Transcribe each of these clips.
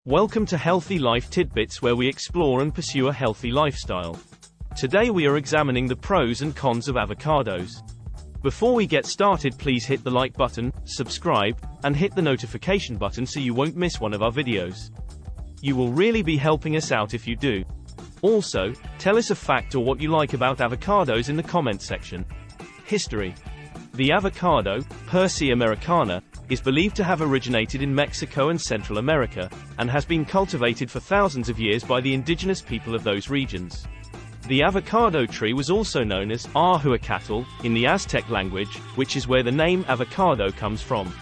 Welcome to Healthy Life Tidbits, where we explore and pursue a healthy lifestyle. Today we are examining the pros and cons of avocados. Before we get started, please hit the like button, subscribe, and hit the notification button so you won't miss one of our videos. You will really be helping us out if you do. Also, tell us a fact or what you like about avocados in the comment section. History. The avocado, Persea americana, is believed to have originated in Mexico and Central America, and has been cultivated for thousands of years by the indigenous people of those regions. The avocado tree was also known as Ahuacatl in the Aztec language, which is where the name avocado comes from.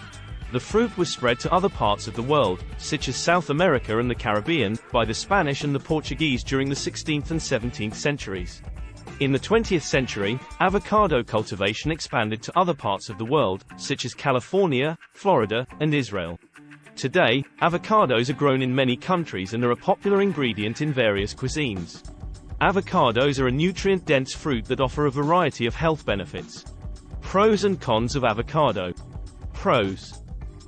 The fruit was spread to other parts of the world, such as South America and the Caribbean, by the Spanish and the Portuguese during the 16th and 17th centuries. In the 20th century, avocado cultivation expanded to other parts of the world, such as California, Florida, and Israel. Today, avocados are grown in many countries and are a popular ingredient in various cuisines. Avocados are a nutrient-dense fruit that offer a variety of health benefits. Pros and cons of avocado. Pros.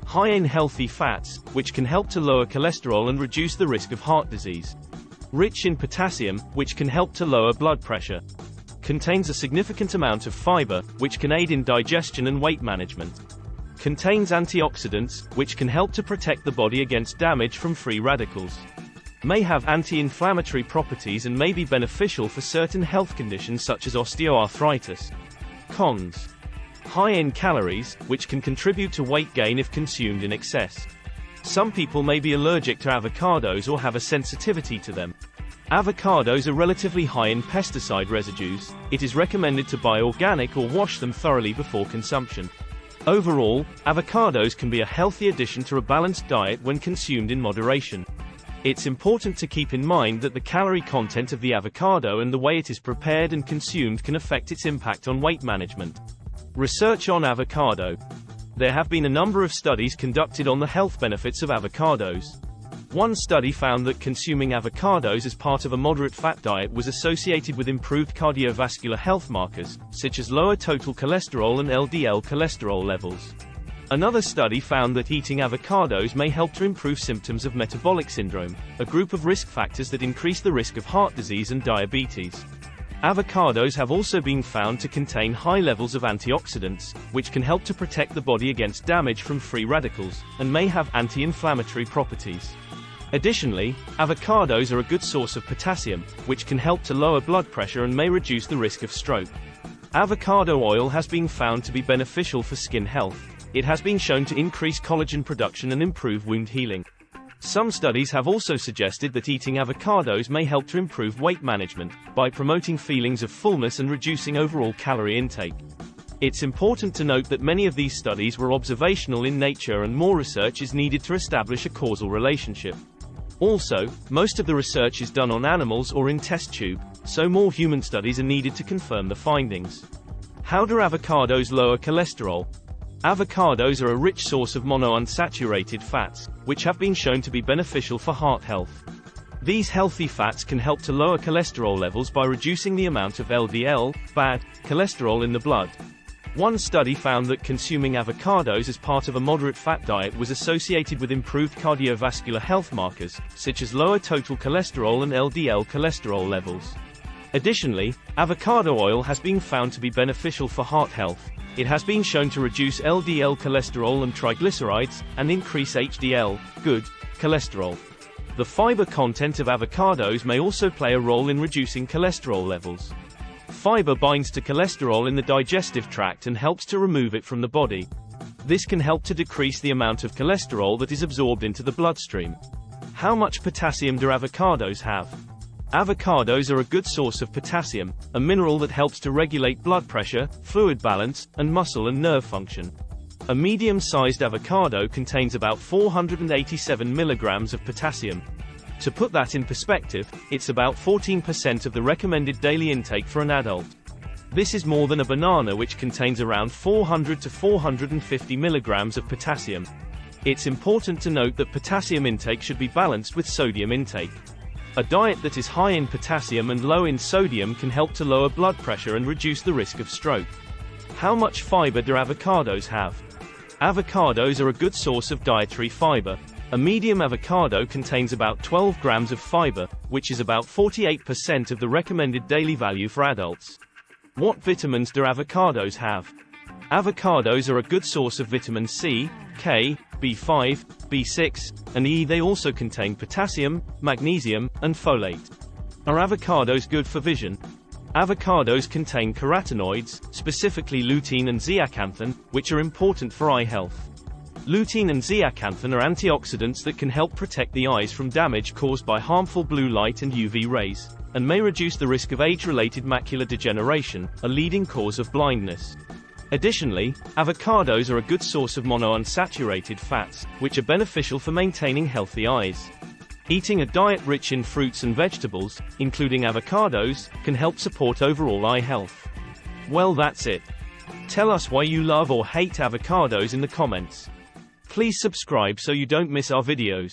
High in healthy fats, which can help to lower cholesterol and reduce the risk of heart disease. Rich in potassium, which can help to lower blood pressure. Contains a significant amount of fiber, which can aid in digestion and weight management. Contains antioxidants, which can help to protect the body against damage from free radicals. May have anti-inflammatory properties and may be beneficial for certain health conditions such as osteoarthritis. Cons. High in calories, which can contribute to weight gain if consumed in excess. Some people may be allergic to avocados or have a sensitivity to them. Avocados are relatively high in pesticide residues. It is recommended to buy organic or wash them thoroughly before consumption. Overall, avocados can be a healthy addition to a balanced diet when consumed in moderation. It's important to keep in mind that the calorie content of the avocado and the way it is prepared and consumed can affect its impact on weight management. Research on avocado. There have been a number of studies conducted on the health benefits of avocados. One study found that consuming avocados as part of a moderate fat diet was associated with improved cardiovascular health markers, such as lower total cholesterol and LDL cholesterol levels. Another study found that eating avocados may help to improve symptoms of metabolic syndrome, a group of risk factors that increase the risk of heart disease and diabetes. Avocados have also been found to contain high levels of antioxidants, which can help to protect the body against damage from free radicals, and may have anti-inflammatory properties. Additionally, avocados are a good source of potassium, which can help to lower blood pressure and may reduce the risk of stroke. Avocado oil has been found to be beneficial for skin health. It has been shown to increase collagen production and improve wound healing. Some studies have also suggested that eating avocados may help to improve weight management, by promoting feelings of fullness and reducing overall calorie intake. It's important to note that many of these studies were observational in nature and more research is needed to establish a causal relationship. Also, most of the research is done on animals or in test tube, so more human studies are needed to confirm the findings. How do avocados lower cholesterol? Avocados are a rich source of monounsaturated fats, which have been shown to be beneficial for heart health. These healthy fats can help to lower cholesterol levels by reducing the amount of LDL, bad cholesterol in the blood. One study found that consuming avocados as part of a moderate fat diet was associated with improved cardiovascular health markers, such as lower total cholesterol and LDL cholesterol levels. Additionally, avocado oil has been found to be beneficial for heart health. It has been shown to reduce LDL cholesterol and triglycerides, and increase HDL, good, cholesterol. The fiber content of avocados may also play a role in reducing cholesterol levels. Fiber binds to cholesterol in the digestive tract and helps to remove it from the body. This can help to decrease the amount of cholesterol that is absorbed into the bloodstream. How much potassium do avocados have? Avocados are a good source of potassium, a mineral that helps to regulate blood pressure, fluid balance, and muscle and nerve function. A medium-sized avocado contains about 487 milligrams of potassium. To put that in perspective, it's about 14% of the recommended daily intake for an adult. This is more than a banana, which contains around 400 to 450 milligrams of potassium. It's important to note that potassium intake should be balanced with sodium intake. A diet that is high in potassium and low in sodium can help to lower blood pressure and reduce the risk of stroke. How much fiber do avocados have? Avocados are a good source of dietary fiber. A medium avocado contains about 12 grams of fiber, which is about 48% of the recommended daily value for adults. What vitamins do avocados have? Avocados are a good source of vitamin C, K, B5, B6, and E. They also contain potassium, magnesium, and folate. Are avocados good for vision? Avocados contain carotenoids, specifically lutein and zeaxanthin, which are important for eye health. Lutein and zeaxanthin are antioxidants that can help protect the eyes from damage caused by harmful blue light and UV rays, and may reduce the risk of age-related macular degeneration, a leading cause of blindness. Additionally, avocados are a good source of monounsaturated fats, which are beneficial for maintaining healthy eyes. Eating a diet rich in fruits and vegetables, including avocados, can help support overall eye health. Well, that's it. Tell us why you love or hate avocados in the comments. Please subscribe so you don't miss our videos.